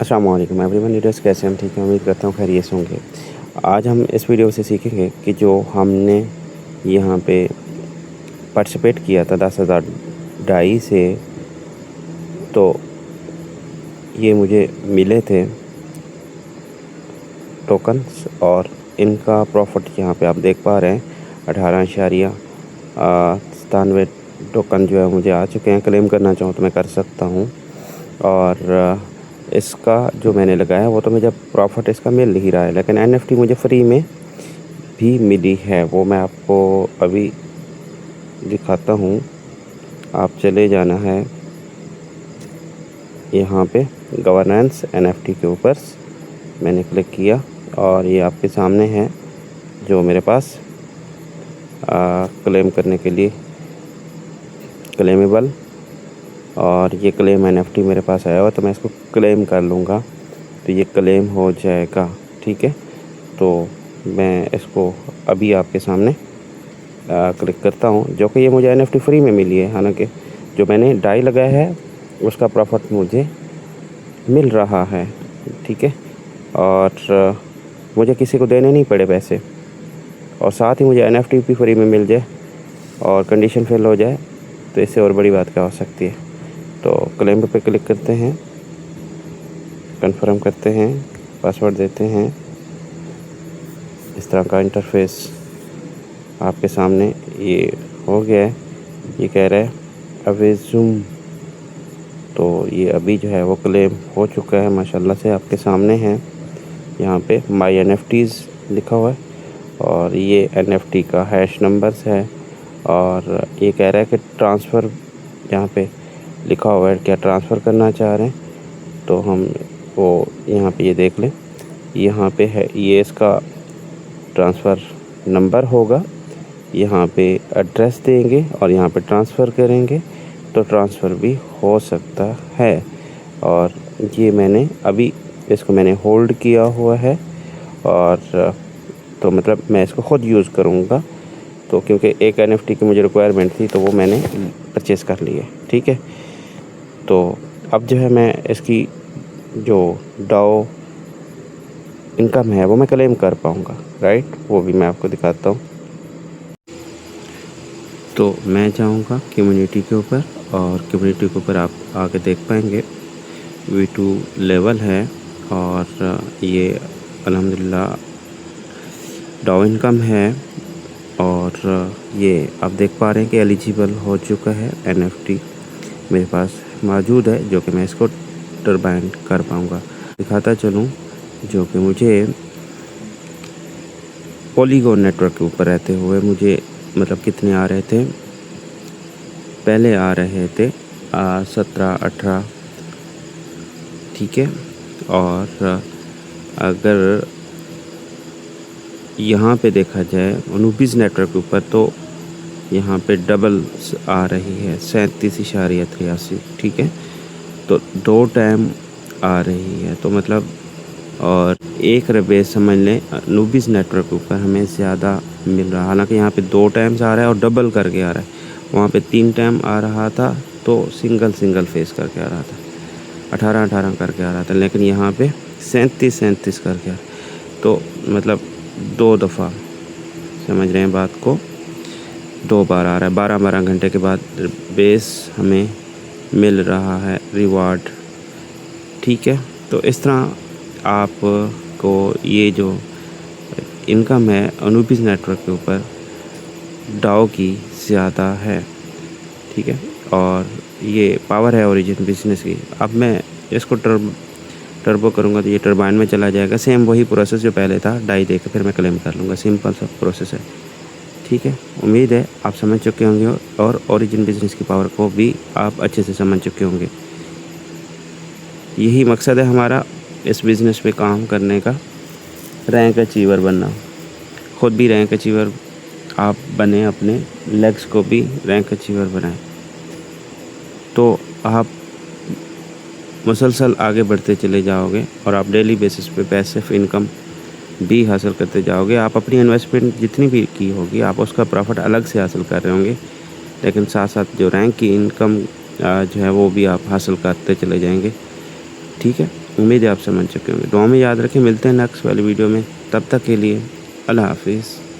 अस्सलाम वालेकुम everyone, leaders कैसे हम ठीक हैं। उम्मीद करता हूँ खैरियत से होंगे। आज हम इस वीडियो से सीखेंगे कि जो हमने यहाँ पे पार्टिसिपेट किया था 10,000 डाई से, तो ये मुझे मिले थे टोकन्स और इनका प्रॉफिट यहाँ पे आप देख पा रहे हैं 18.97 टोकन जो है मुझे आ चुके हैं। क्लेम करना चाहूँ तो मैं कर सकता हूँ। और इसका जो मैंने लगाया वो तो मुझे प्रॉफिट इसका मिल नहीं रहा है, लेकिन NFT मुझे फ्री में भी मिली है, वो मैं आपको अभी दिखाता हूँ। आप चले जाना है यहाँ पे गवर्नेंस NFT के ऊपर, मैंने क्लिक किया और ये आपके सामने है जो मेरे पास क्लेम करने के लिए क्लेमेबल, और ये क्लेम NFT मेरे पास आया हुआ, तो मैं इसको क्लेम कर लूँगा तो ये क्लेम हो जाएगा। ठीक है, तो मैं इसको अभी आपके सामने क्लिक करता हूँ, जो कि ये मुझे NFT फ्री में मिली है। हालांकि जो मैंने डाई लगाया है उसका प्रॉफिट मुझे मिल रहा है। ठीक है, और मुझे किसी को देने नहीं पड़े पैसे, और साथ ही मुझे NFT भी फ्री में मिल जाए और कंडीशन फिल हो जाए, तो इससे और बड़ी बात क्या हो सकती है। तो क्लेम पे क्लिक करते हैं, कंफर्म करते हैं, पासवर्ड देते हैं। इस तरह का इंटरफेस आपके सामने ये हो गया है। ये कह रहा है अवेज़ुम, तो ये अभी जो है वो क्लेम हो चुका है माशाल्लाह से, आपके सामने है। यहाँ पे माई NFTs लिखा हुआ है और ये NFT का हैश नंबर्स है, और ये कह रहा है कि ट्रांसफ़र, यहाँ पे लिखा हुआ है क्या ट्रांसफ़र करना चाह रहे हैं। तो हम वो यहाँ पे ये देख लें, यहाँ पे है ये इसका ट्रांसफ़र नंबर होगा। यहाँ पे एड्रेस देंगे और यहाँ पे ट्रांसफ़र करेंगे तो ट्रांसफ़र भी हो सकता है। और ये मैंने अभी इसको मैंने होल्ड किया हुआ है, और तो मतलब मैं इसको ख़ुद यूज़ करूँगा, तो क्योंकि एक NFT की मुझे रिक्वायरमेंट थी तो वो मैंने परचेज़ कर ली है। ठीक है, तो अब जो है मैं इसकी जो डाओ इनकम है वो मैं क्लेम कर पाऊँगा, राइट, वो भी मैं आपको दिखाता हूँ। तो मैं जाऊँगा कम्युनिटी के ऊपर, और कम्युनिटी के ऊपर आप आके देख पाएंगे V2 लेवल है, और ये अल्हम्दुलिल्लाह डाउ इनकम है, और ये आप देख पा रहे हैं कि एलिजिबल हो चुका है। NFT मेरे पास मौजूद है जो कि मैं इसको टर्बाइन कर पाऊँगा। दिखाता चलूँ जो कि मुझे पॉलीगॉन नेटवर्क के ऊपर रहते हुए मुझे मतलब कितने आ रहे थे, पहले आ रहे थे 17-18। ठीक है, और अगर यहाँ पे देखा जाए अनुबिस नेटवर्क के ऊपर, तो यहाँ पे डबल आ रही है 37.83। ठीक है, तो 2 टाइम आ रही है, तो मतलब और एक रुपये समझ लें अनुबिस नेटवर्क के ऊपर हमें ज़्यादा मिल रहा है। हालांकि यहाँ पे 2 टाइम्स आ रहा है और डबल करके आ रहा है, वहाँ पे 3 टाइम आ रहा था तो सिंगल फेस करके आ रहा था, 18-18 करके आ रहा था, लेकिन यहाँ पे 37-37 करके आ रहा है। तो मतलब 2 दफ़ा, समझ रहे हैं बात को, 2 बार आ रहा है। 12-12 घंटे के बाद बेस हमें मिल रहा है रिवार्ड। ठीक है, तो इस तरह आपको ये जो इनकम है अनुबिस नेटवर्क के ऊपर डाओ की ज़्यादा है। ठीक है, और ये पावर है ओरिजिन बिजनेस की। अब मैं इसको टर्बो करूँगा तो ये टर्बाइन में चला जाएगा। सेम वही प्रोसेस जो पहले था, डाई देकर फिर मैं क्लेम कर लूँगा। सिंपल सा प्रोसेस है। ठीक है, उम्मीद है आप समझ चुके होंगे और ओरिजिन बिजनेस की पावर को भी आप अच्छे से समझ चुके होंगे। यही मकसद है हमारा इस बिज़नेस पे काम करने का, रैंक अचीवर बनना। ख़ुद भी रैंक अचीवर आप बने, अपने लेग्स को भी रैंक अचीवर बनाएं, तो आप मुसलसल आगे बढ़ते चले जाओगे और आप डेली बेसिस पे पैसिव इनकम भी हासिल करते जाओगे। आप अपनी इन्वेस्टमेंट जितनी भी की होगी आप उसका प्रॉफिट अलग से हासिल कर रहे होंगे, लेकिन साथ साथ जो रैंक की इनकम जो है वो भी आप हासिल करते चले जाएंगे। ठीक है, उम्मीद है आप समझ चुके होंगे। दुआ में याद रखें, मिलते हैं नेक्स्ट वाली वीडियो में। तब तक के लिए अल्लाह हाफिज़।